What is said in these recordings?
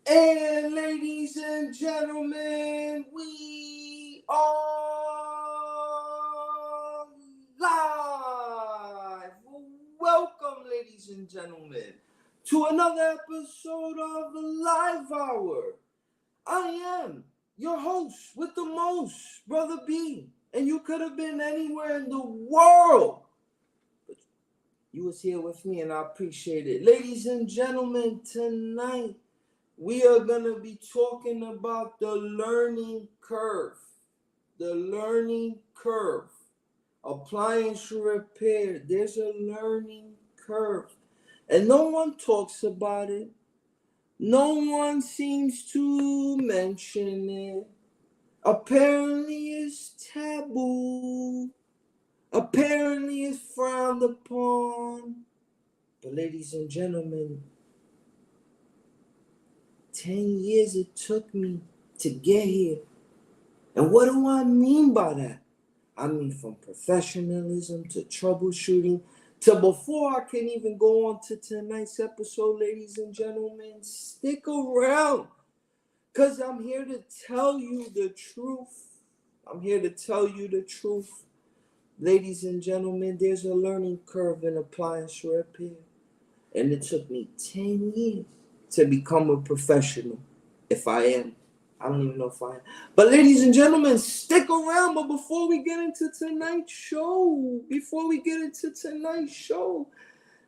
And ladies and gentlemen, we are live. Welcome, ladies and gentlemen, to another episode of the Live Hour. I am your host with the most, Brother B, and you could have been anywhere in the world, but you was here with me, and I appreciate it. Ladies and gentlemen, tonight we are going to be talking about the learning curve. The learning curve. Appliance repair. There's a learning curve. And no one talks about it. No one seems to mention it. Apparently it's taboo. Apparently it's frowned upon. But ladies and gentlemen, 10 years it took me to get here. And what do I mean by that? I mean from professionalism to troubleshooting to before I can even go on to tonight's episode, ladies and gentlemen, stick around. Because I'm here to tell you the truth. I'm here to tell you the truth. Ladies and gentlemen, there's a learning curve in appliance repair. And it took me 10 years to become a professional. If I am. I don't even know if I am. But ladies and gentlemen, stick around. But before we get into tonight's show,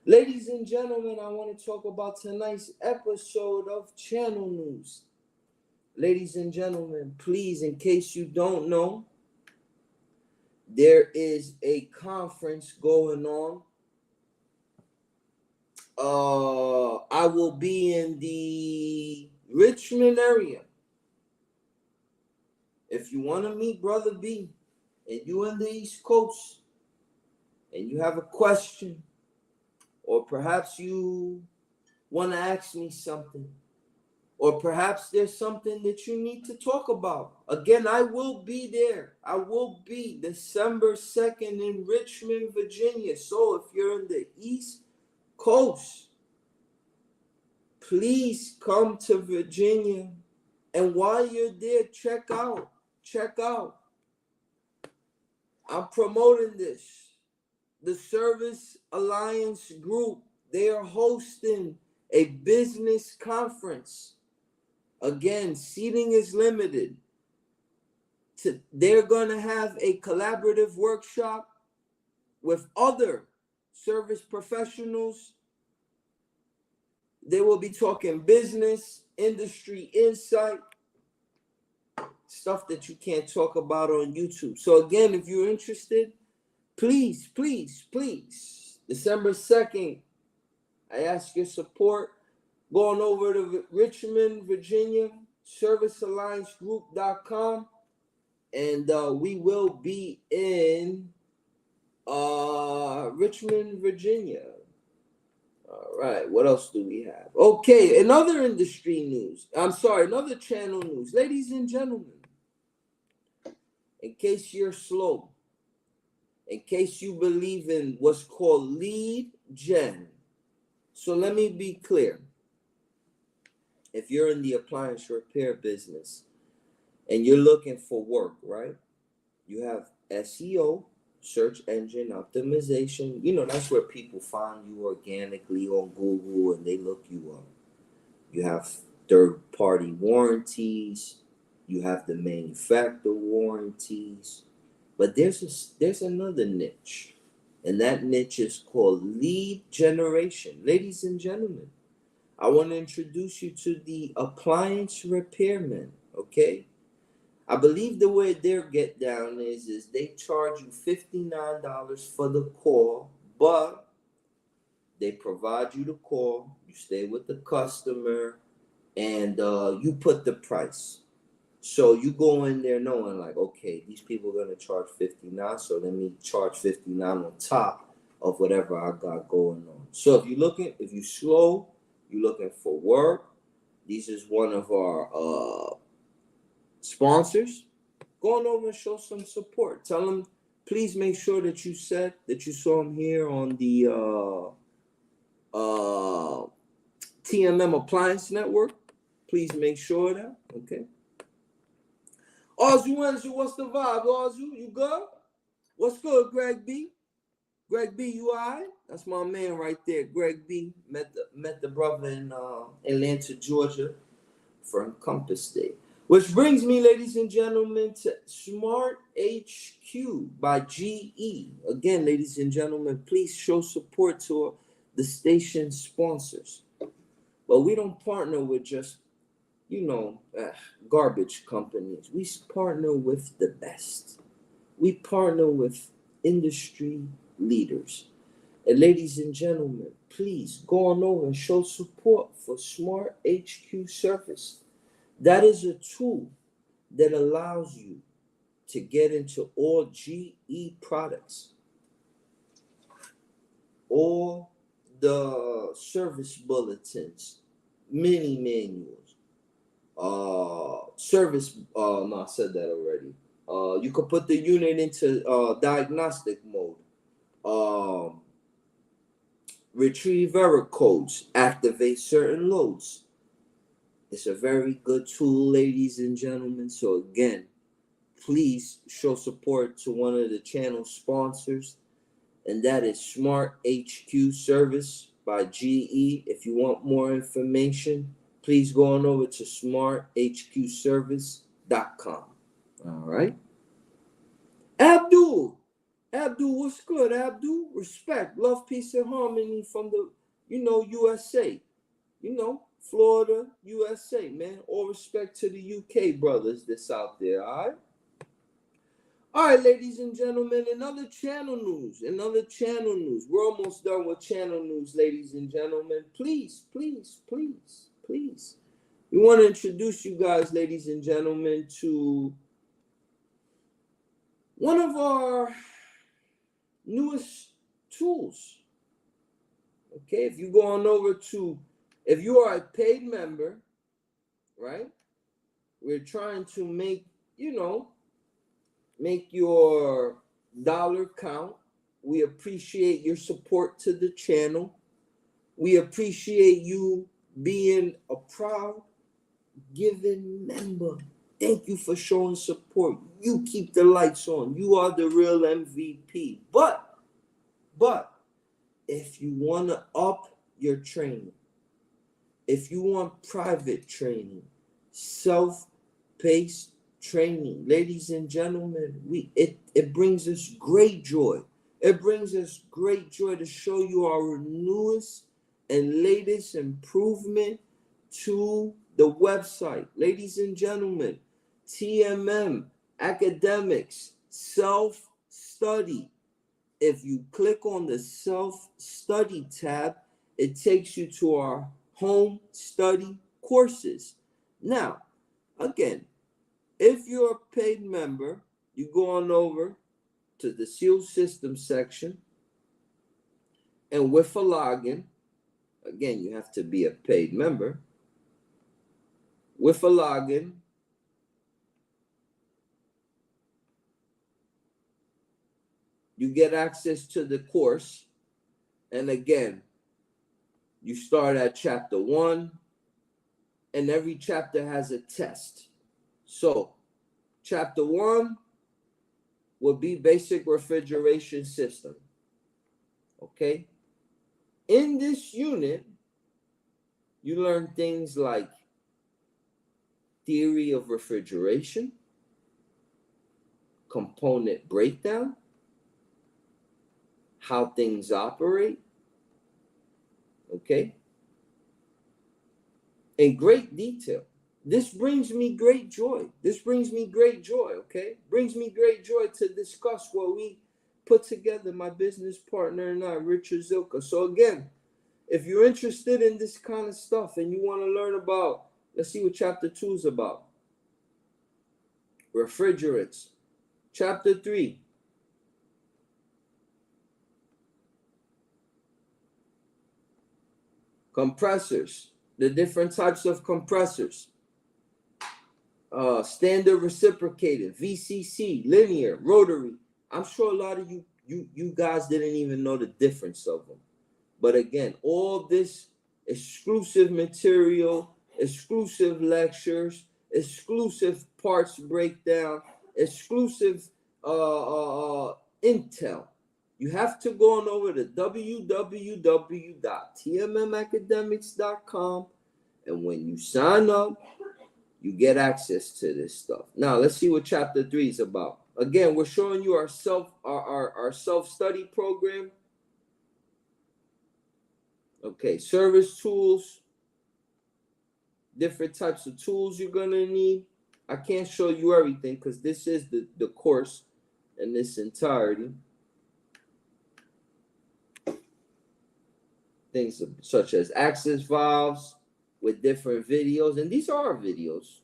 ladies and gentlemen, I want to talk about tonight's episode of Channel News. Ladies and gentlemen, please, in case you don't know, there is a conference going on. I will be in the Richmond area. If you want to meet Brother B, and you in the East Coast, and you have a question, or perhaps you want to ask me something, or perhaps there's something that you need to talk about. Again, I will be there. I will be December 2nd in Richmond, Virginia. So if you're in the East Coast, please come to Virginia. And while you're there, check out. I'm promoting this. The Service Alliance Group, they are hosting a business conference. Again, seating is limited. They're going to have a collaborative workshop with other service professionals. They will be talking business, industry insight, stuff that you can't talk about on YouTube. So again, if you're interested, please, December 2nd, I ask your support. Going over to Richmond, Virginia, servicealliancegroup.com, and we will be in Richmond, Virginia. All right, what else do we have? Okay, another channel news. Ladies and gentlemen, in case you're slow, in case you believe in what's called lead gen. So let me be clear. If you're in the appliance repair business and you're looking for work, right? You have SEO, search engine optimization. You know, that's where people find you organically on Google and they look you up. You have third-party warranties. You have the manufacturer warranties. But there's another niche, and that niche is called lead generation. Ladies and gentlemen, I want to introduce you to the appliance repairmen, okay? I believe the way their get down is they charge you $59 for the call, but they provide you the call, you stay with the customer, and you put the price. So you go in there knowing like, okay, these people are going to charge $59, so let me charge $59 on top of whatever I got going on. So if you're slow, you're looking for work, this is one of our sponsors. Go on over and show some support. Tell them, please make sure that you said that you saw them here on the TMM Appliance Network. Please make sure of that, okay? Arzu, what's the vibe? Arzu, you good? What's good, Greg B? Greg B, you all right? That's my man right there, Greg B. Met the brother in Atlanta, Georgia for Encompass Day. Which brings me, ladies and gentlemen, to Smart HQ by GE. Again, ladies and gentlemen, please show support to the station sponsors. But we don't partner with just garbage companies. We partner with the best. We partner with industry leaders. And ladies and gentlemen, please go on over and show support for Smart HQ Service. That is a tool that allows you to get into all GE products, all the service bulletins, mini manuals, no, I said that already. You could put the unit into diagnostic mode. Retrieve error codes, activate certain loads. It's a very good tool, ladies and gentlemen. So again, please show support to one of the channel sponsors, and that is Smart HQ Service by GE. If you want more information, please go on over to smarthqservice.com. All right. Abdul, what's good, Abdul? Respect, love, peace, and harmony from the, USA. Florida, USA, man. All respect to the UK brothers that's out there, all right? All right, ladies and gentlemen, another channel news. We're almost done with channel news, ladies and gentlemen. Please. We want to introduce you guys, ladies and gentlemen, to one of our newest tools. Okay, if you go on over to, if you are a paid member, right? We're trying to make your dollar count. We appreciate your support to the channel. We appreciate you being a proud, giving member. Thank you for showing support. You keep the lights on. You are the real MVP. But if you want to up your training, if you want private training, self-paced training, ladies and gentlemen, it brings us great joy. It brings us great joy to show you our newest and latest improvement to the website. Ladies and gentlemen, TMM Academics Self-Study. If you click on the Self-Study tab, it takes you to our home study courses. Now, again, if you're a paid member, you go on over to the Seal System section, and with a login, again, you have to be a paid member. With a login, you get access to the course. And again, you start at chapter 1, and every chapter has a test. So, chapter 1 would be basic refrigeration system. Okay? In this unit, you learn things like theory of refrigeration, component breakdown, how things operate, okay? In great detail. This brings me great joy. Okay? Brings me great joy to discuss what we put together, my business partner and I, Richard Zilka. So again, if you're interested in this kind of stuff and you want to learn about, let's see what chapter 2 is about. Refrigerants. Chapter 3. Compressors. The different types of compressors. Standard reciprocated, VCC, linear, rotary. I'm sure a lot of you guys didn't even know the difference of them. But again, all this exclusive material, exclusive lectures, exclusive parts breakdown, exclusive intel. You have to go on over to www.tmmacademics.com, and when you sign up, you get access to this stuff. Now, let's see what chapter 3 is about. Again, we're showing you our self-study program. Okay, service tools, different types of tools you're gonna need. I can't show you everything because this is the course in its entirety. Things such as access valves with different videos, and these are our videos.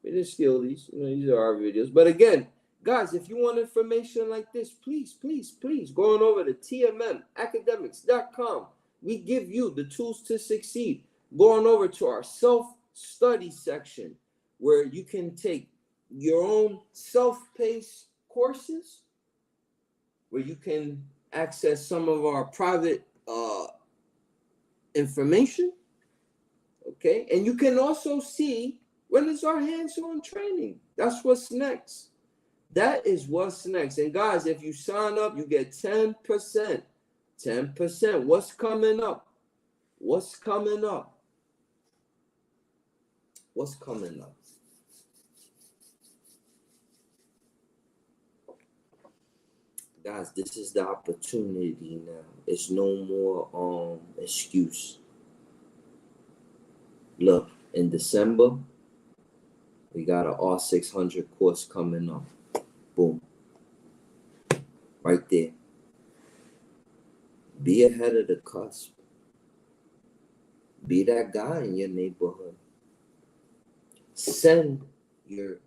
We didn't steal these, these are our videos. But again, guys, if you want information like this, please go on over to tmmacademics.com. We give you the tools to succeed. Go on over to our self-study section where you can take your own self-paced courses, where you can access some of our private information, okay? And you can also see when it's our hands-on training. That's what's next. That is what's next. And guys, if you sign up, you get 10%. 10%. What's coming up? What's coming up? What's coming up? Guys, this is the opportunity now. It's no more excuse. Look, in December, we got an R600 course coming up. Boom. Right there. Be ahead of the cusp. Be that guy in your neighborhood. Send your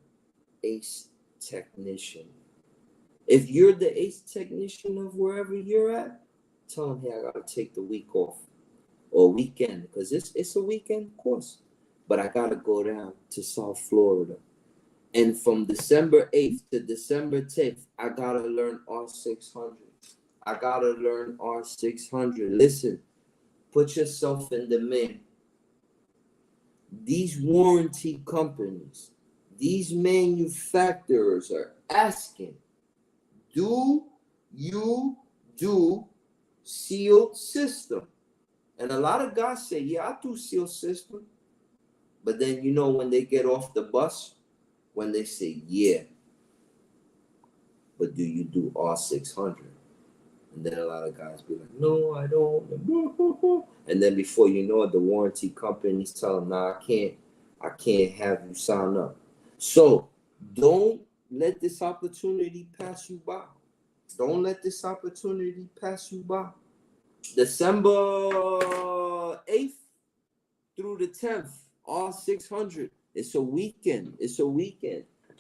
ace technician. If you're the ace technician of wherever you're at, tell them, hey, I gotta take the week off or weekend, because it's a weekend course. But I gotta go down to South Florida. And from December 8th to December 10th, I gotta learn R600. I gotta learn R600. Listen, put yourself in demand. These warranty companies, these manufacturers are asking, do you do sealed system? And a lot of guys say, yeah, I do sealed system. But then, when they get off the bus, when they say, yeah, but do you do R600? And then a lot of guys be like, no, I don't. And then before you know it, the warranty companies tell them, nah, I can't have you sign up. So don't let this opportunity pass you by. Don't let this opportunity pass you by. December 8th through the 10th, R600. It's a weekend.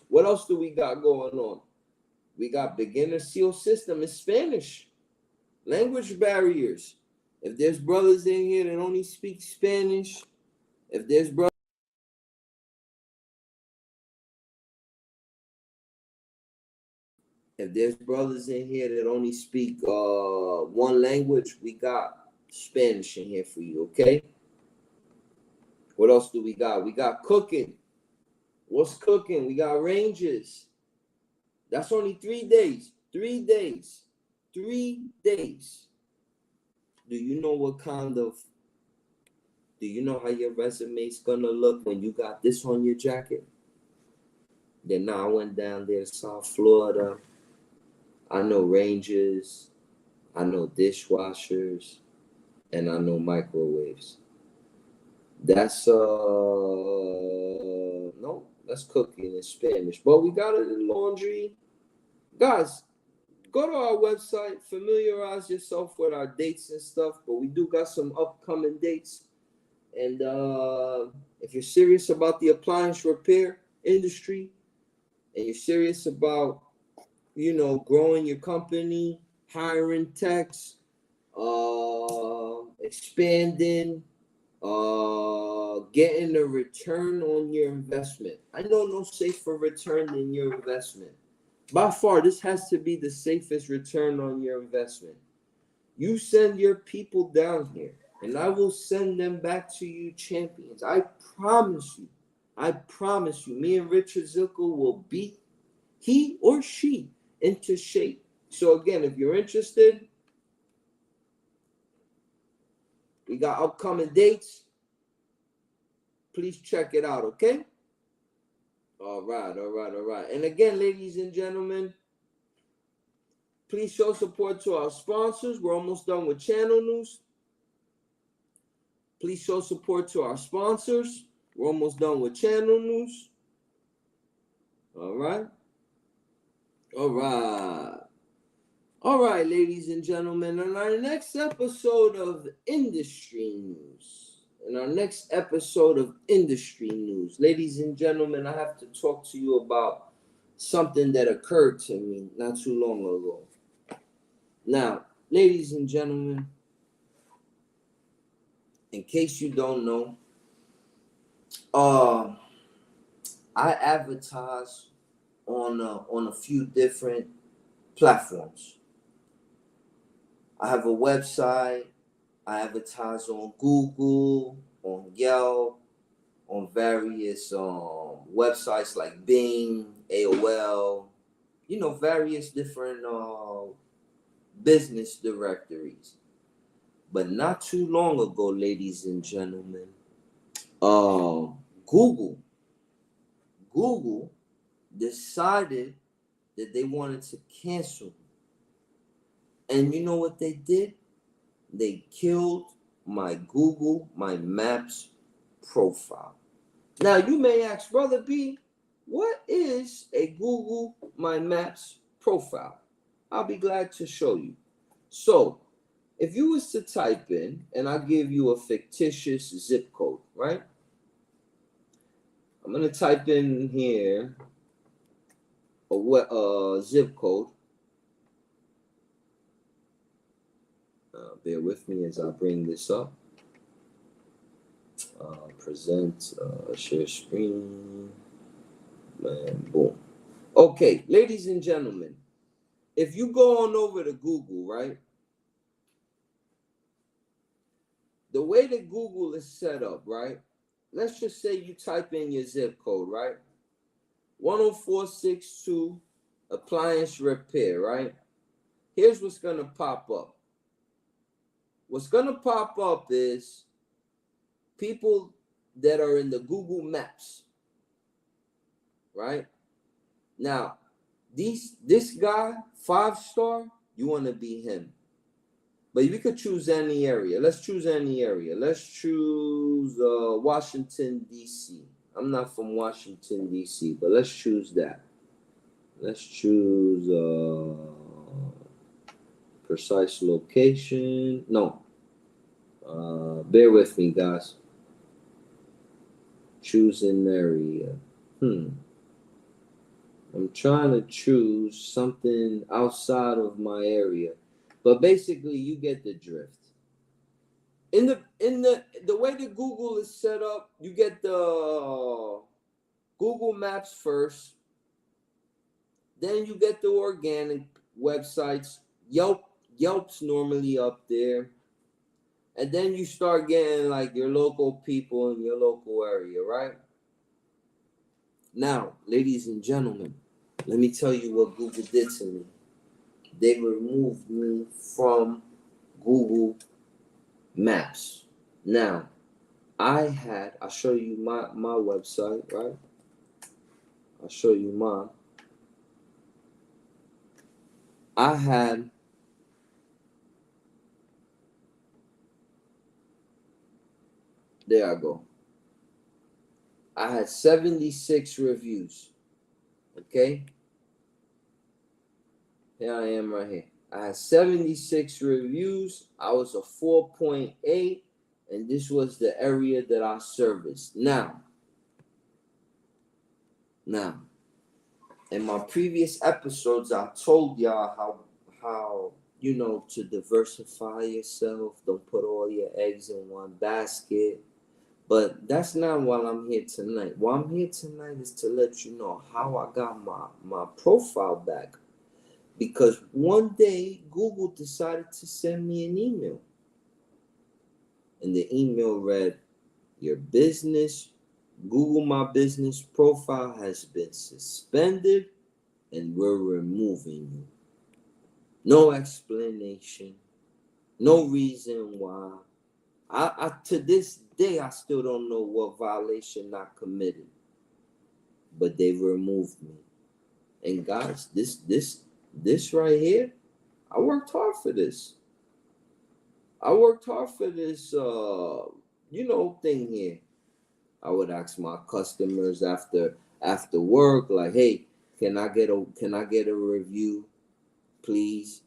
What else do we got going on? We got beginner seal system in Spanish. Language barriers. If there's brothers in here that only speak Spanish, if there's brothers in here that only speak one language, we got Spanish in here for you, okay? What else do we got? We got cooking. What's cooking? We got ranges. That's only 3 days. 3 days. 3 days. Do you know how your resume's gonna look when you got this on your jacket? Then now I went down there to South Florida. I know ranges, I know dishwashers, and I know microwaves. That's that's cooking in Spanish. But we got it in laundry. Guys, go to our website, familiarize yourself with our dates and stuff. But we do got some upcoming dates. And if you're serious about the appliance repair industry, and you're serious about, growing your company, hiring techs, expanding, getting a return on your investment. I know no safer return than your investment. By far, this has to be the safest return on your investment. You send your people down here, and I will send them back to you champions. I promise you. Me and Richard Zilko will beat he or she into shape. So again, if you're interested, we got upcoming dates. Please check it out, okay? All right. And again, ladies and gentlemen, please show support to our sponsors. We're almost done with channel news. Please show support to our sponsors. We're almost done with channel news. All right. All right. All right, ladies and gentlemen, in our next episode of Industry News, ladies and gentlemen, I have to talk to you about something that occurred to me not too long ago. Now, ladies and gentlemen, in case you don't know, I advertise on a few different platforms. I have a website. I advertise on Google, on Yelp, on various websites like Bing, AOL, various different business directories. But not too long ago, ladies and gentlemen, Google decided that they wanted to cancel me. And you know what they did? They killed my Google My Maps profile. Now you may ask, Brother B, what is a Google My Maps profile? I'll be glad to show you. So if you was to type in, and I'll give you a fictitious zip code, right? I'm going to type in here a zip code. Bear with me as I bring this up. Present, share screen, and boom. Okay, ladies and gentlemen, if you go on over to Google, right? The way that Google is set up, right? Let's just say you type in your zip code, right? 10462 Appliance Repair, right? Here's what's going to pop up. What's going to pop up is people that are in the Google Maps, right? Now, this guy, 5-star, you want to be him. But we could choose any area. Let's choose any area. Let's choose Washington, D.C. I'm not from Washington, D.C., but let's choose that. Let's choose precise location. No. Bear with me, guys. Choose an area. I'm trying to choose something outside of my area. But basically, you get the drift. In the way that Google is set up, you get the Google Maps first. Then you get the organic websites. Yelp's normally up there. And then you start getting like your local people in your local area, right? Now, ladies and gentlemen, let me tell you what Google did to me. They removed me from Google Maps. Now, I'll show you my website, right? I'll show you mine. There I go. I had 76 reviews. Okay? Here I am right here. I had 76 reviews. I was a 4.8, and this was the area that I serviced. Now, in my previous episodes, I told y'all how to diversify yourself. Don't put all your eggs in one basket. But that's not why I'm here tonight. Why I'm here tonight is to let you know how I got my profile back. Because one day, Google decided to send me an email. And the email read, your Google My Business profile has been suspended and we're removing you. No explanation. No reason why. I to this day, I still don't know what violation I committed. But they removed me. And guys, this right here, I worked hard for this. I worked hard for this, thing here. I would ask my customers after work, like, hey, can I get a review, please?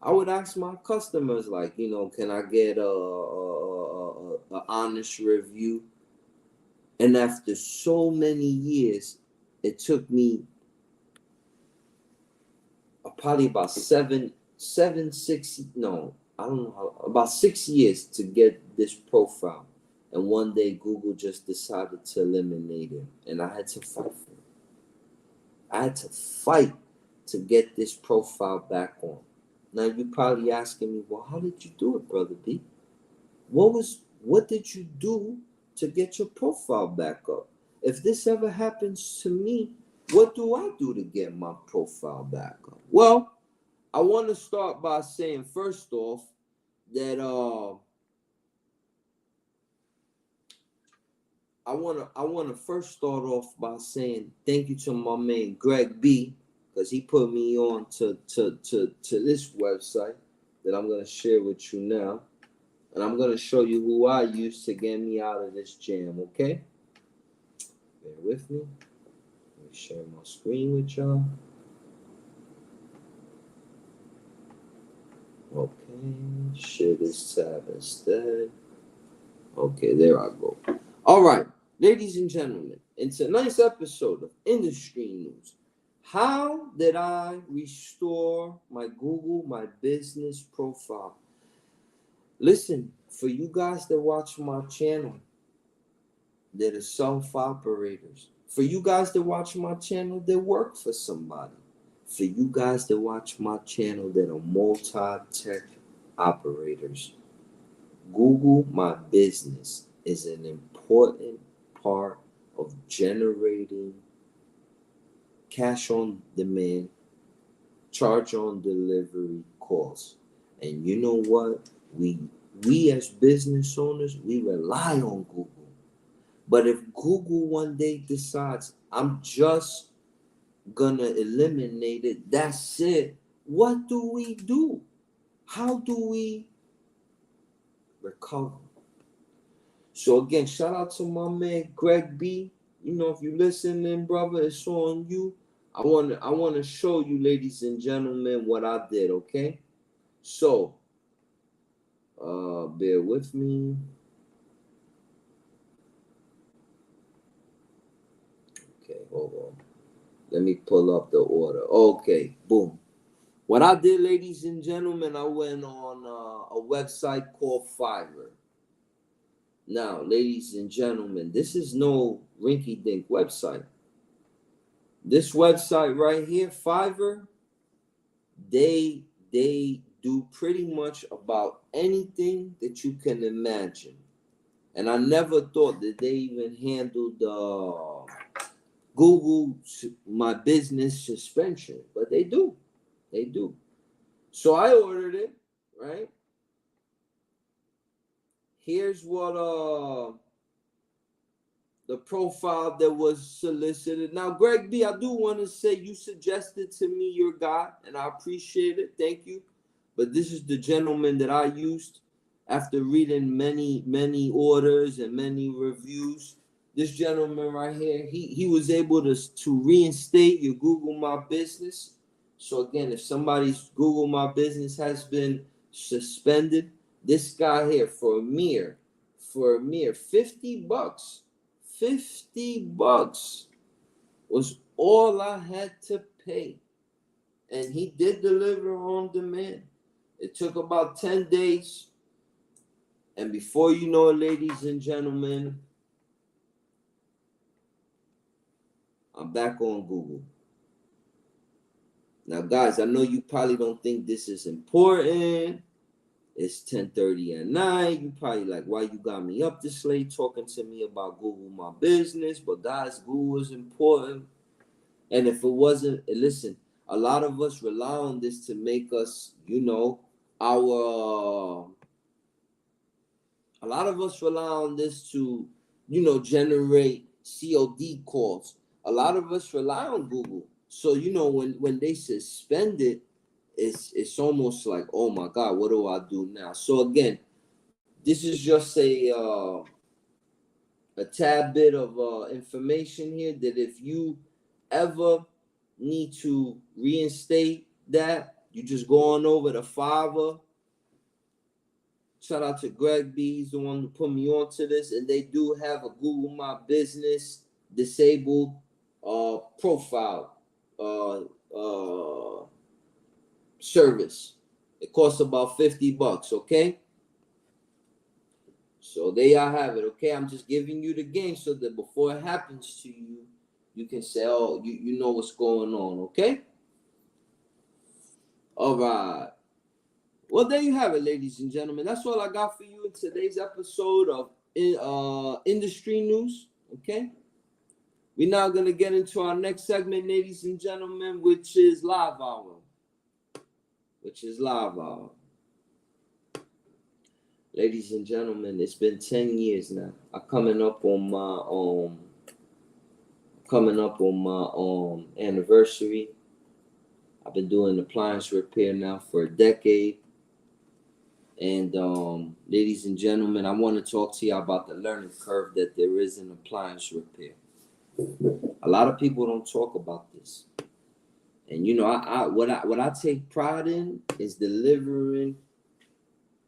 I would ask my customers, like, can I get a honest review? And after so many years, it took me probably about about 6 years to get this profile. And one day Google just decided to eliminate it. And I had to fight for it. I had to fight to get this profile back on. Now you're probably asking me, well, how did you do it, Brother B? What did you do to get your profile back up? If this ever happens to me, what do I do to get my profile back up? Well, I want to start by saying, first off, that I want to first start off by saying thank you to my man Greg B, because he put me on to this website that I'm going to share with you now. And I'm going to show you who I used to get me out of this jam, okay? Bear with me. Let me share my screen with y'all. Okay, share this tab instead. Okay, there I go. All right, ladies and gentlemen, in tonight's episode of Industry News, how did I restore my Google My Business profile? Listen, for you guys that watch my channel, that are self-operators, for you guys that watch my channel that work for somebody, for you guys that watch my channel that are multi-tech operators, Google My Business is an important part of generating cash on demand, charge on delivery calls. And you know what? We as business owners, we rely on Google. But if Google one day decides, I'm just gonna eliminate it, that's it, what do we do? How do we recover? So again, shout out to my man Greg B. If you're listening, brother, it's on you. I wanna show you, ladies and gentlemen, what I did, okay? So bear with me. Okay, hold on. Let me pull up the order. Okay, boom. What I did, ladies and gentlemen, I went on a website called Fiverr. Now, ladies and gentlemen, this is no rinky-dink website. This website right here, Fiverr, they do pretty much about anything that you can imagine. And I never thought that they even handled Google My Business suspension, but they do. They do. So I ordered it, right? Here's what the profile that was solicited. Now, Greg B, I do want to say you suggested to me your guy, and I appreciate it. Thank you. But this is the gentleman that I used after reading many orders and many reviews. This gentleman right here, he was able to reinstate your Google My Business. So again, if somebody's Google My Business has been suspended, this guy here for a mere $50, $50 was all I had to pay. And he did deliver on demand. It took about 10 days. And before you know it, ladies and gentlemen, I'm back on Google. Now, guys, I know you probably don't think this is important. It's 10:30 at night. You probably like, why you got me up this late talking to me about Google My Business? But guys, Google is important. And if it wasn't, listen, a lot of us rely on this to make us, a lot of us rely on this to, generate COD calls. A lot of us rely on Google. So, when they suspend it, it's almost like, oh my God, what do I do now? So again, this is just a tad bit of information here that if you ever need to reinstate that, you just go on over to Fiverr. Shout out to Greg B. He's the one who put me onto this, and they do have a Google My Business disabled profile service. It costs about $50, okay? So there y'all have it, okay? I'm just giving you the game so that before it happens to you, you can say, oh, you know what's going on, okay? All right. Well, there you have it, ladies and gentlemen. That's all I got for you in today's episode of Industry News, okay? We're now going to get into our next segment, ladies and gentlemen, which is Live Hour. Ladies and gentlemen, it's been 10 years now. I'm coming up on my anniversary. I've been doing appliance repair now for a decade. And ladies and gentlemen, I want to talk to you about the learning curve that there is in appliance repair. A lot of people don't talk about this. And you know, what I take pride in is delivering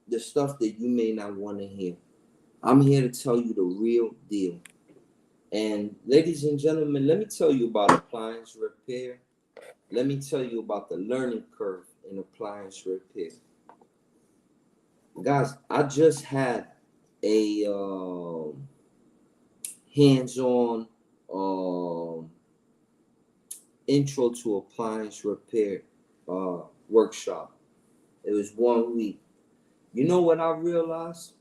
the stuff that you may not want to hear. I'm here to tell you the real deal. And ladies and gentlemen, let me tell you about appliance repair. Let me tell you about the learning curve in appliance repair. Guys, I just had a hands-on intro to appliance repair workshop. It was 1 week. You know what I realized?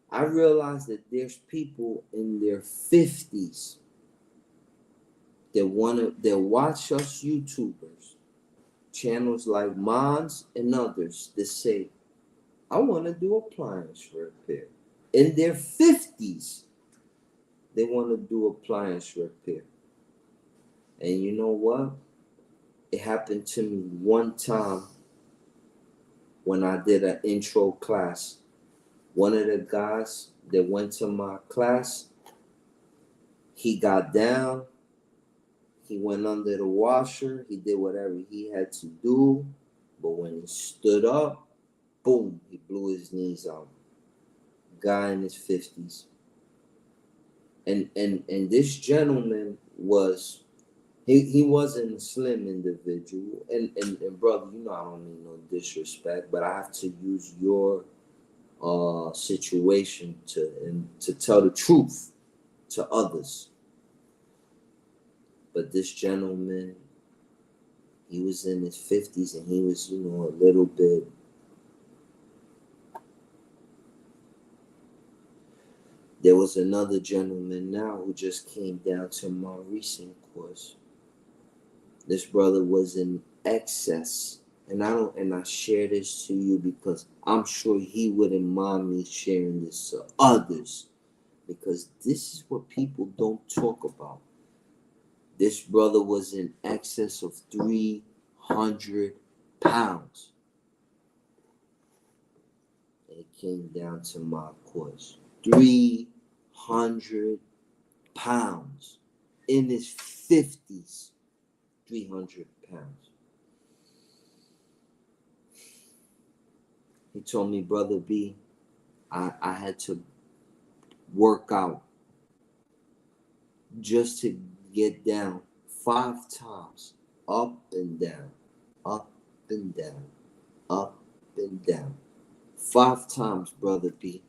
I realized that there's people in their 50s that watch us YouTubers, channels like mine's and others, that say, I want to do appliance repair. In their 50s, they want to do appliance repair. And you know what? It happened to me one time when I did an intro class. One of the guys that went to my class, he got down, he went under the washer, he did whatever he had to do, but when he stood up, boom, he blew his knees out. Guy in his 50s. And this gentleman was, he wasn't a slim individual. And brother, you know I don't mean no disrespect, but I have to use your situation to tell the truth to others. But this gentleman, he was in his 50s and he was, you know, a little bit. There was another gentleman now who just came down to my recent course. This brother was in excess. And I share this to you because I'm sure he wouldn't mind me sharing this to others, because this is what people don't talk about. This brother was in excess of 300 pounds. And it came down to my course. 300 pounds. In his 50s. 300 pounds. He told me, Brother B, I had to work out just to get down 5 times, up and down, up and down, up and down. 5 times, Brother B,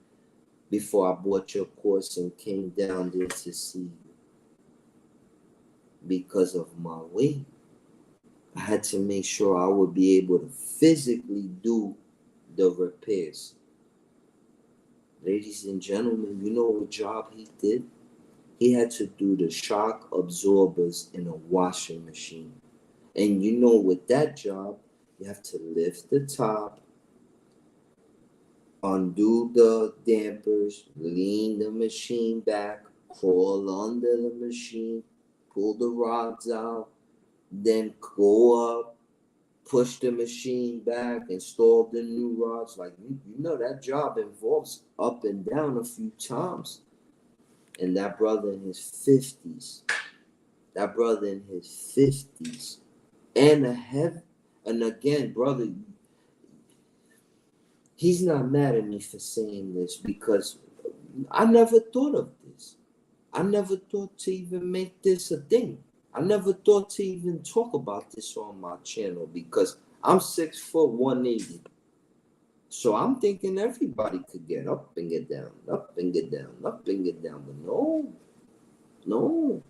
before I bought your course and came down there to see you. Because of my weight, I had to make sure I would be able to physically do the repairs. Ladies and gentlemen, you know what job he did? He had to do the shock absorbers in a washing machine. And you know, with that job, you have to lift the top, undo the dampers, lean the machine back, crawl under the machine, pull the rods out, then go up, push the machine back, install the new rods. Like, you know, that job involves up and down a few times. And that brother in his 50s, that brother in his 50s, and and again, brother, he's not mad at me for saying this because I never thought of this. I never thought to even make this a thing. I never thought to even talk about this on my channel because I'm 6 foot 180. So I'm thinking everybody could get up and get down, up and get down, up and get down. But no.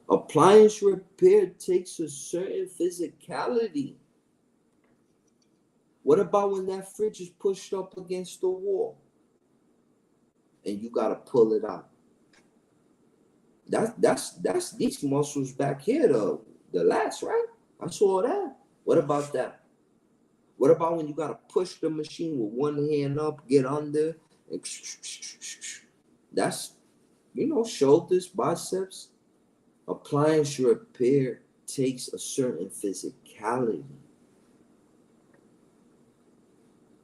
Appliance repair takes a certain physicality. What about when that fridge is pushed up against the wall and you gotta pull it out? That's these muscles back here, the lats, right? I saw that. What about that? What about when you gotta push the machine with one hand up, get under, and that's, shoulders, biceps. Appliance repair takes a certain physicality.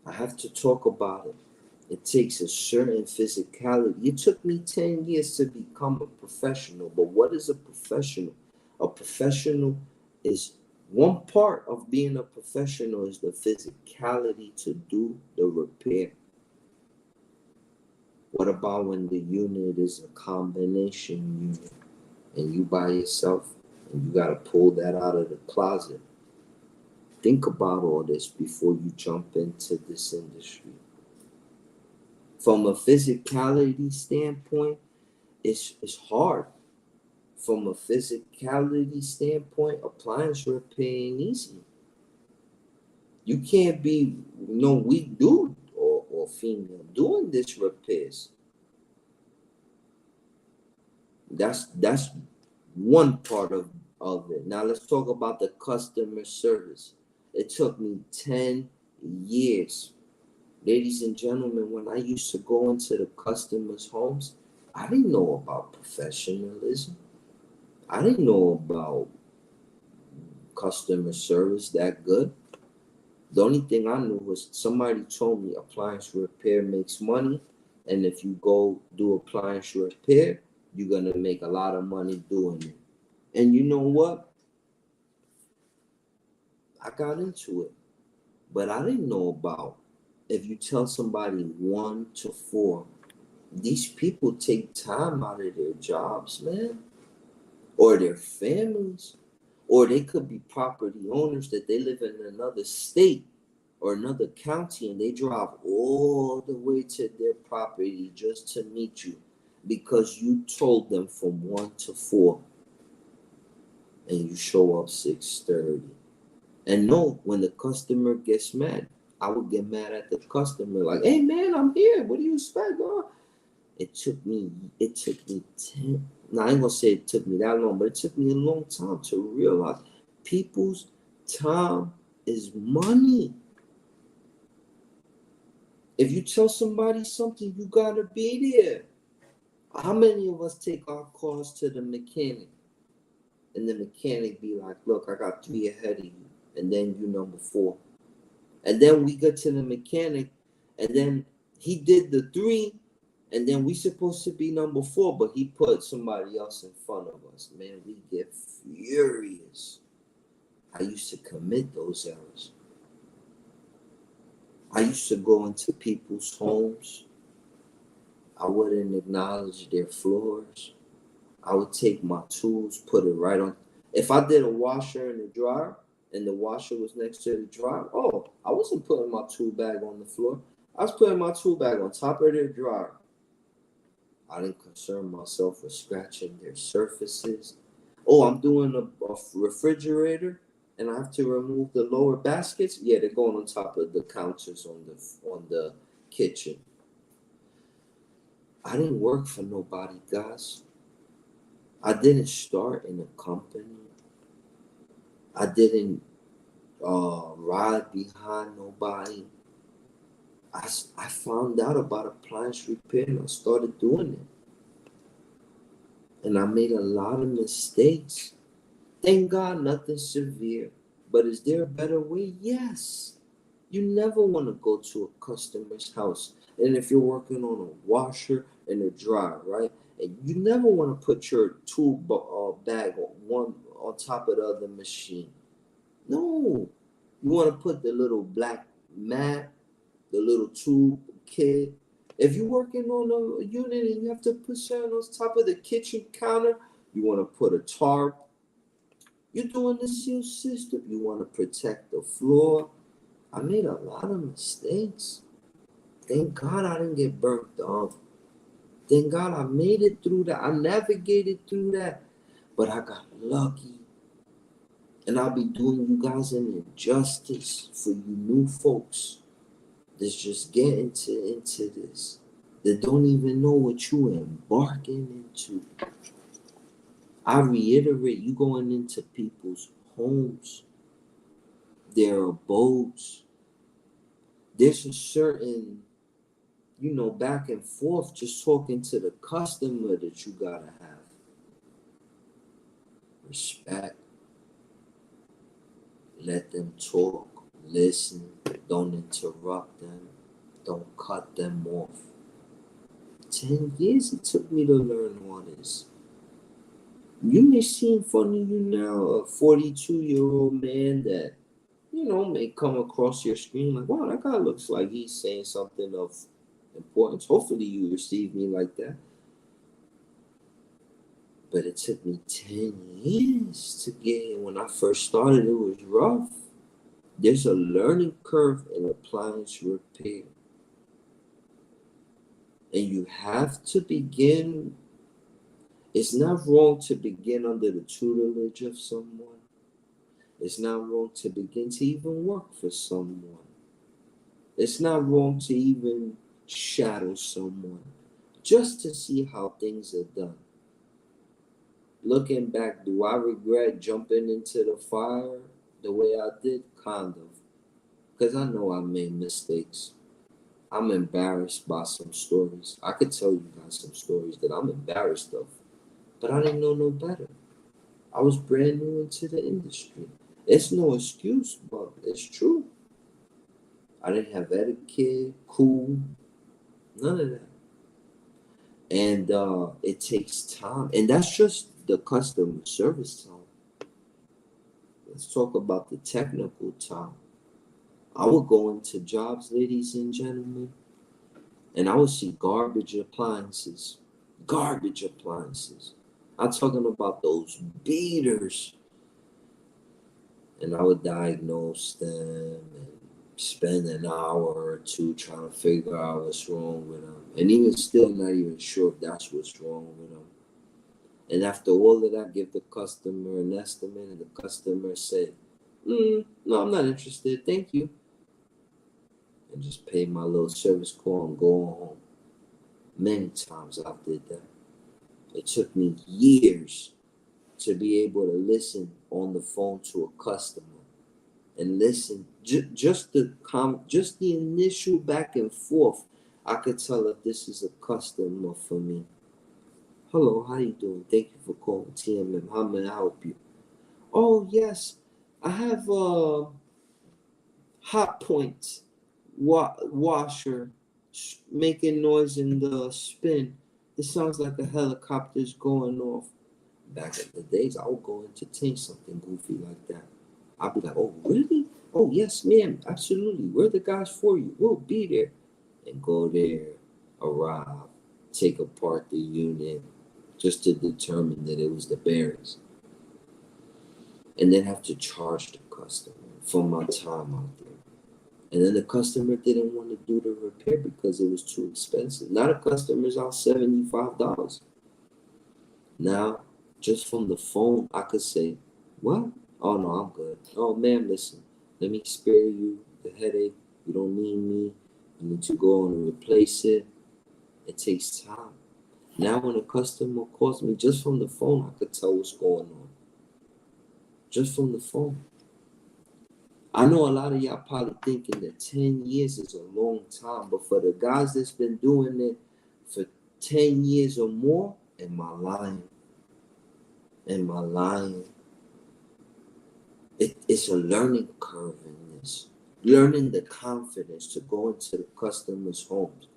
I have to talk about it. It takes a certain physicality. It took me 10 years to become a professional. But what is a professional? A professional is one part of being a professional is the physicality to do the repair. What about when the unit is a combination unit and you by yourself and you got to pull that out of the closet? Think about all this before you jump into this industry. From a physicality standpoint, it's hard. From a physicality standpoint, appliance repair ain't easy. You can't be weak dude or female doing this repairs. That's one part of it. Now let's talk about the customer service. It took me 10 years. Ladies and gentlemen, when I used to go into the customers' homes, I didn't know about professionalism. I didn't know about customer service that good. The only thing I knew was somebody told me appliance repair makes money, and if you go do appliance repair, you're going to make a lot of money doing it. And you know what? I got into it, but I didn't know about if you tell somebody 1 to 4, these people take time out of their jobs, man, or their families, or they could be property owners that they live in another state or another county and they drive all the way to their property just to meet you because you told them from 1 to 4 and you show up 6:30. And no, when the customer gets mad, I would get mad at the customer, like, hey man, I'm here. What do you expect? It took me 10. Now I ain't gonna say it took me that long, but it took me a long time to realize people's time is money. If you tell somebody something, you gotta be there. How many of us take our cars to the mechanic and the mechanic be like, look, I got 3 ahead of you, and then you number 4. And then we get to the mechanic, and then he did the 3, and then we supposed to be number 4, but he put somebody else in front of us. Man, we get furious. I used to commit those errors. I used to go into people's homes. I wouldn't acknowledge their floors. I would take my tools, put it right on. If I did a washer and a dryer, and the washer was next to the dryer, I wasn't putting my tool bag on the floor. I was putting my tool bag on top of their dryer. I didn't concern myself with scratching their surfaces. I'm doing a refrigerator, and I have to remove the lower baskets. Yeah, they're going on top of the counters on the kitchen. I didn't work for nobody, guys. I didn't start in a company. I didn't ride behind nobody. I found out about appliance repair and I started doing it. And I made a lot of mistakes. Thank God nothing severe. But is there a better way? Yes. You never want to go to a customer's house. And if you're working on a washer and a dryer, right? And you never want to put your tool bag one on top of the other machine. No, you want to put the little black mat, the little tool kit. If you're working on a unit and you have to put something on top of the kitchen counter, you want to put a tarp. You're doing the seal system. You want to protect the floor. I made a lot of mistakes. Thank God I didn't get burnt off. Thank God I made it through that. I navigated through that. But I got lucky. And I'll be doing you guys an injustice for you new folks that's just getting into this, that don't even know what you embarking into. I reiterate, you going into people's homes, their abodes. There's a certain, back and forth just talking to the customer that you gotta have. Respect. Let them talk. Listen. Don't interrupt them. Don't cut them off. 10 years it took me to learn all this. You may seem funny you now, a 42-year-old man that, may come across your screen like, wow, that guy looks like he's saying something of importance. Hopefully you receive me like that. But it took me 10 years to get here. When I first started, it was rough. There's a learning curve in appliance repair. And you have to begin. It's not wrong to begin under the tutelage of someone. It's not wrong to begin to even work for someone. It's not wrong to even shadow someone just to see how things are done. Looking back, do I regret jumping into the fire the way I did? Kind of. Because I know I made mistakes. I'm embarrassed by some stories. I could tell you guys some stories that I'm embarrassed of. But I didn't know no better. I was brand new into the industry. It's no excuse, but it's true. I didn't have etiquette, cool, none of that. And it takes time. And that's just the customer service time. Let's talk about the technical time. I would go into jobs, ladies and gentlemen, and I would see garbage appliances. Garbage appliances. I'm talking about those beaters. And I would diagnose them and spend an hour or two trying to figure out what's wrong with them. And even still not even sure if that's what's wrong with them. And after all of that, give the customer an estimate, and the customer say, no, I'm not interested, thank you. And just pay my little service call and go home. Many times I did that. It took me years to be able to listen on the phone to a customer and listen. Just the initial back and forth, I could tell if this is a customer for me. Hello, how you doing? Thank you for calling TMM. How may I help you? Oh, yes, I have a hot point washer making noise in the spin. It sounds like a helicopter's going off. Back in the days, I would go entertain something goofy like that. I'd be like, oh, really? Oh, yes, ma'am, absolutely. We're the guys for you. We'll be there. And go there, arrive, take apart the unit just to determine that it was the bearings. And then have to charge the customer for my time out there. And then the customer didn't want to do the repair because it was too expensive. Now the customer's out $75. Now, just from the phone, I could say, what? Oh, no, I'm good. Oh, ma'am, listen, let me spare you the headache. You don't need me. You need to go and replace it. It takes time. Now, when a customer calls me just from the phone, I could tell what's going on. Just from the phone. I know a lot of y'all probably thinking that 10 years is a long time, but for the guys that's been doing it for 10 years or more, am I lying? Am I lying? It's a learning curve in this. Learning the confidence to go into the customer's homes.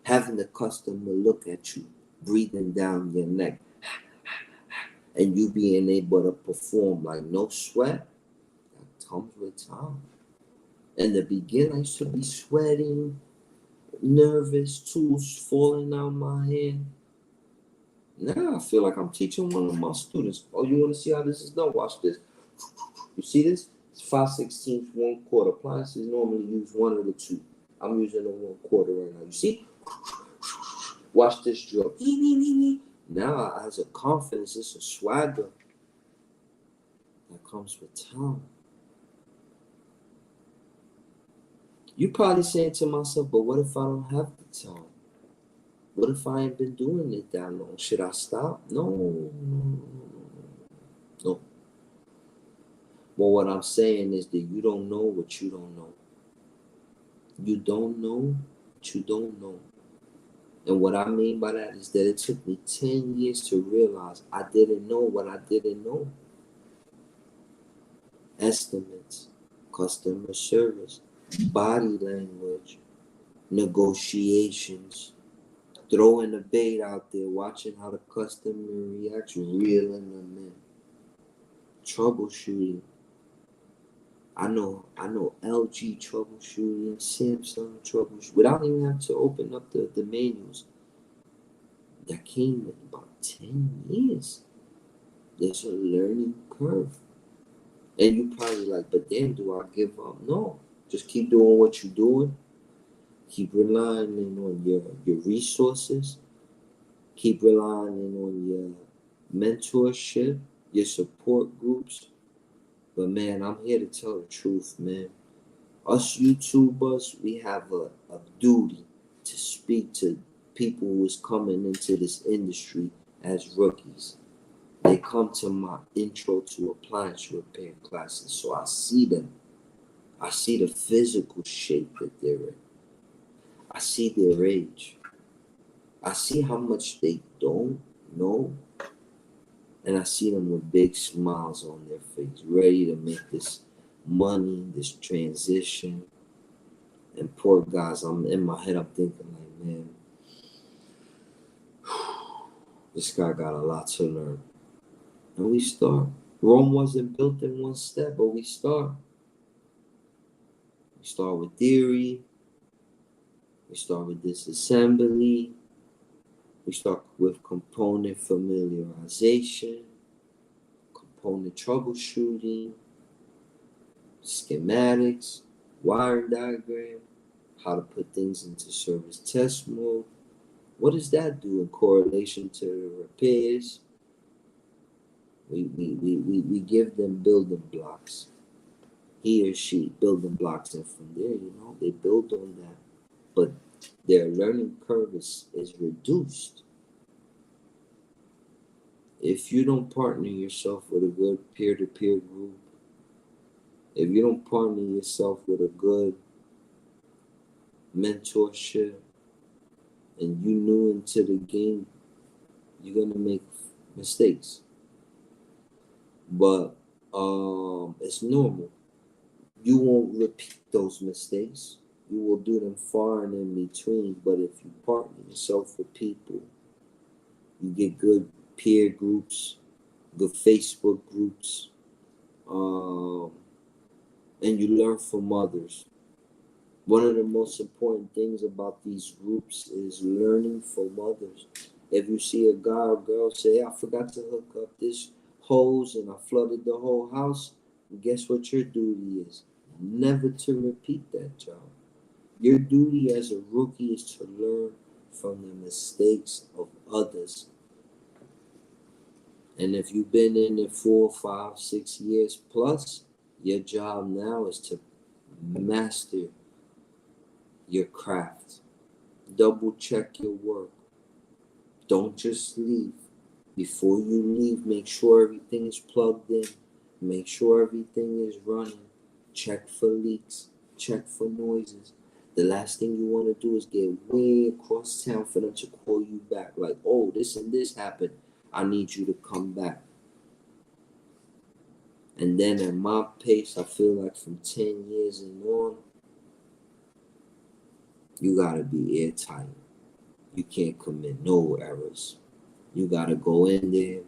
Having the customer look at you breathing down your neck, and you being able to perform like no sweat, that comes with time. In the beginning, I used to be sweating, nervous, tools falling out my hand. Now I feel like I'm teaching one of my students. Oh, you want to see how this is done? Watch this. You see this? It's 5/16, 1/4. Appliances normally use 1 or 2. I'm using the 1/4 right now. You see? Watch this drill. Now, as a confidence, it's a swagger that comes with time. You probably saying to myself, but what if I don't have the time? What if I ain't been doing it that long? Should I stop? No. But what I'm saying is that you don't know what you don't know. You don't know what you don't know. And what I mean by that is that it took me 10 years to realize I didn't know what I didn't know. Estimates, customer service, body language, negotiations, throwing the bait out there, watching how the customer reacts, reeling them in, troubleshooting. I know LG troubleshooting, Samsung troubleshooting, without even having to open up the manuals. That came in about 10 years. There's a learning curve. And you probably like, but then do I give up? No. Just keep doing what you're doing. Keep relying on your resources. Keep relying on your mentorship, your support groups. But man, I'm here to tell the truth, man. Us YouTubers, we have a duty to speak to people who is coming into this industry as rookies. They come to my intro to appliance repair classes, so I see them. I see the physical shape that they're in. I see their age. I see how much they don't know. And I see them with big smiles on their face, ready to make this money, this transition. And poor guys, I'm in my head, I'm thinking like, man, this guy got a lot to learn. And we start. Rome wasn't built in one step, but we start. We start with theory. We start with disassembly. We start with component familiarization, component troubleshooting, schematics, wiring diagram, how to put things into service test mode. What does that do in correlation to the repairs? We give them building blocks. He or she building blocks, and from there, they build on that. But their learning curve is reduced. If you don't partner yourself with a good peer-to-peer group, if you don't partner yourself with a good mentorship, and you new into the game, you're gonna make mistakes. But it's normal. You won't repeat those mistakes. You will do them far and in between. But if you partner yourself with people, you get good peer groups, good Facebook groups, and you learn from others. One of the most important things about these groups is learning from others. If you see a guy or girl say, I forgot to hook up this hose and I flooded the whole house, guess what your duty is? Never to repeat that job. Your duty as a rookie is to learn from the mistakes of others. And if you've been in it 4, 5, 6 years plus, your job now is to master your craft. Double check your work. Don't just leave. Before you leave, make sure everything is plugged in. Make sure everything is running. Check for leaks. Check for noises. The last thing you want to do is get way across town for them to call you back. Like, oh, this and this happened. I need you to come back. And then at my pace, I feel like from 10 years and on, you got to be airtight. you can't commit no errors. You got to go in there,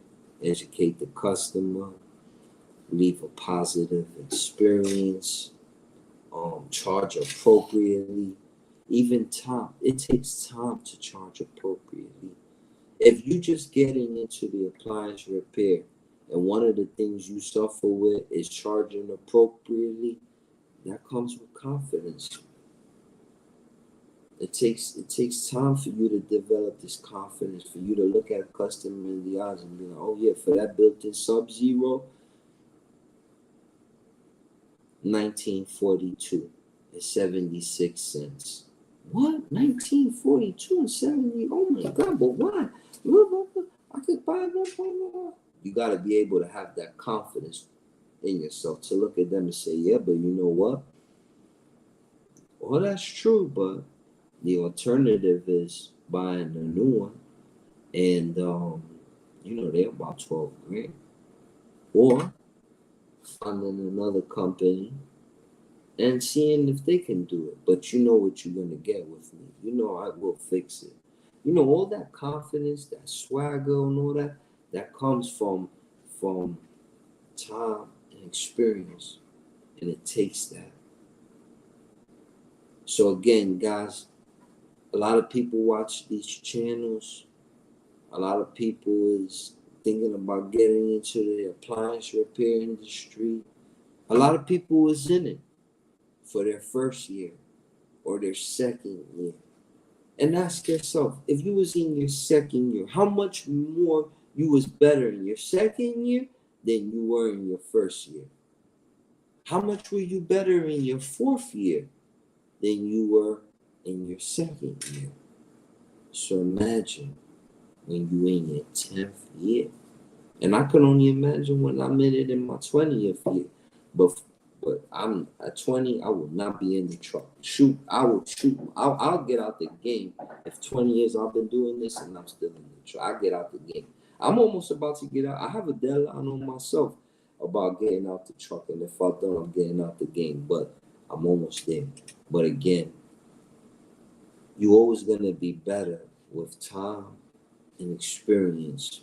educate the customer, leave a positive experience, charge appropriately. Even time, it takes time to charge appropriately. If you just getting into the appliance repair and one of the things you suffer with is charging appropriately, that comes with confidence. It takes time for you to develop this confidence, for you to look at a customer in the eyes and be like, oh yeah, for that built-in Sub-Zero, 1942 and 76 cents. What? 1942 and 70? Oh my God, but why? I could buy that. You got to be able to have that confidence in yourself to look at them and say, yeah, but you know what? Well, that's true, but the alternative is buying a new one, and they're about 12 grand, or finding another company and seeing if they can do it. But you know what you're gonna get with me. You know I will fix it. You know, all that confidence, that swagger, and all that comes from time and experience, and it takes that. So again, guys, a lot of people watch these channels. A lot of people is thinking about getting into the appliance repair industry. A lot of people is in it for their first year or their second year. And ask yourself, if you was in your second year, how much more you was better in your second year than you were in your first year? How much were you better in your fourth year than you were in your second year? So imagine when you in your 10th year. And I can only imagine when I'm in it in my 20th year. But I'm at 20, I will not be in the truck. I'll get out the game. If 20 years I've been doing this and I'm still in the truck, I get out the game. I'm almost about to get out. I have a deadline on myself about getting out the truck. And if I don't, I'm getting out the game. But I'm almost there. But again, you're always going to be better with time and experience.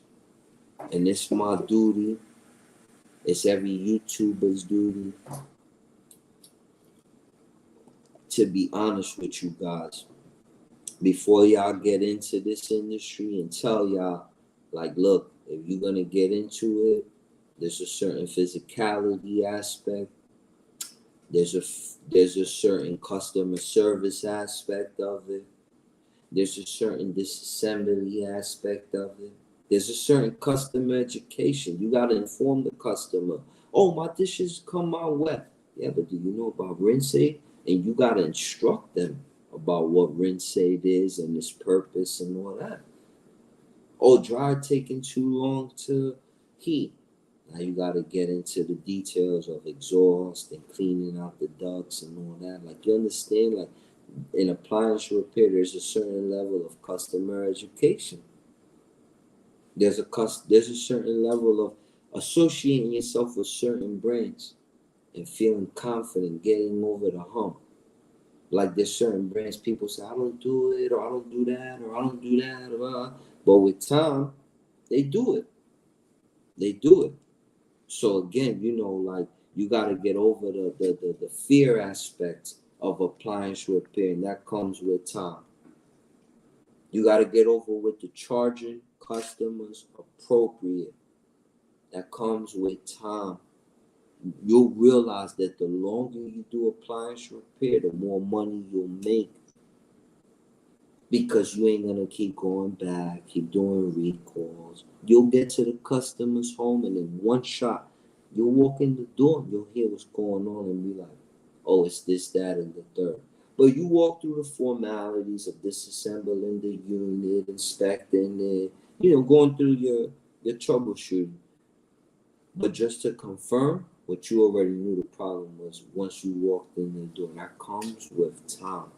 And it's my duty. It's every YouTuber's duty to be honest with you guys before y'all get into this industry and tell y'all, like, look, if you're going to get into it, there's a certain physicality aspect. There's a certain customer service aspect of it. There's a certain disassembly aspect of it. There's a certain customer education. You got to inform the customer. Oh, my dishes come out wet. Yeah, but do you know about rinse aid? And you got to instruct them about what rinse aid is and its purpose and all that. Oh, dryer taking too long to heat. Now you got to get into the details of exhaust and cleaning out the ducts and all that. Like, you understand? Like, in appliance repair, there's a certain level of customer education. There's a certain level of associating yourself with certain brands and feeling confident, getting over the hump. Like, there's certain brands people say, I don't do it, or I don't do that, or I don't do that, but with time, they do it. They do it. So again, like, you got to get over the fear aspect of appliance repair, and that comes with time. You got to get over with the charging customers appropriate. That comes with time. You'll realize that the longer you do appliance repair, the more money you'll make, because you ain't going to keep going back, keep doing recalls. You'll get to the customer's home, and in one shot, you'll walk in the door, you'll hear what's going on and be like, oh, it's this, that, and the third. But you walk through the formalities of disassembling the unit, inspecting it, going through your troubleshooting. But just to confirm what you already knew the problem was once you walked in the door. That comes with time.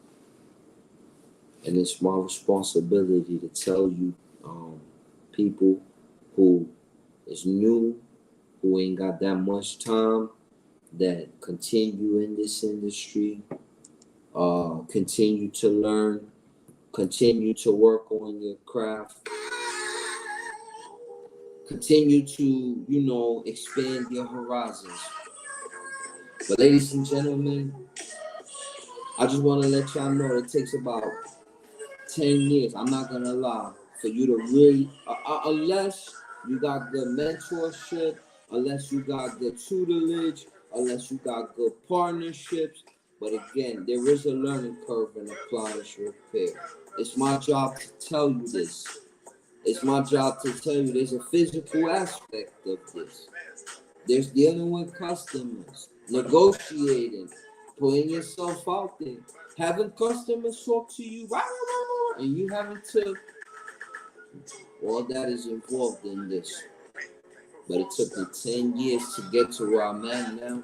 And it's my responsibility to tell you, people who is new, who ain't got that much time, that continue in this industry, continue to learn, Continue to work on your craft. Continue to, expand your horizons. But ladies and gentlemen, I just want to let y'all know it takes about 10 years, I'm not going to lie, for you to really, unless you got good mentorship, unless you got good tutelage, unless you got good partnerships. But again, there is a learning curve in appliance repair. It's my job to tell you this. It's my job to tell you there's a physical aspect of this. There's dealing with customers, negotiating, putting yourself out there, having customers talk to you, and you having to. All that is involved in this. But it took me 10 years to get to where I'm at now.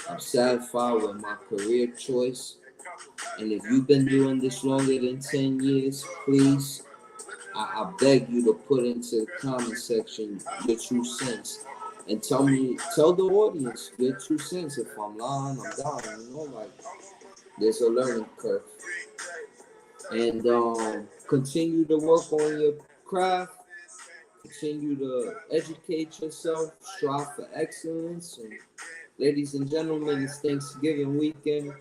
I'm satisfied with my career choice. And if you've been doing this longer than 10 years, please, I beg you to put into the comment section your 2 cents. And tell the audience your 2 cents. If I'm lying, I'm dying. Like, there's a learning curve. And continue to work on your craft. Continue to educate yourself. Strive for excellence. And ladies and gentlemen, it's Thanksgiving weekend.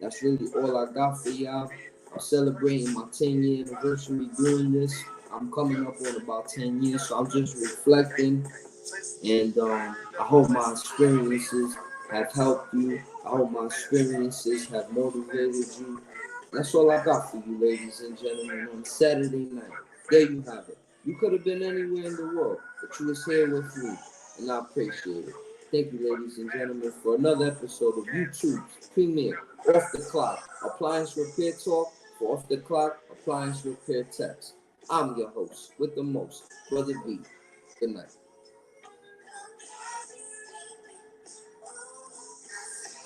That's really all I got for y'all. I'm celebrating my 10-year anniversary doing this. I'm coming up on about 10 years, so I'm just reflecting. And I hope my experiences have helped you. I hope my experiences have motivated you. That's all I got for you, ladies and gentlemen, on Saturday night. There you have it. You could have been anywhere in the world, but you was here with me, and I appreciate it. Thank you, ladies and gentlemen, for another episode of YouTube's premier Off the Clock Appliance Repair Talk for Off the Clock Appliance Repair Techs. I'm your host with the most, Brother B. Good night.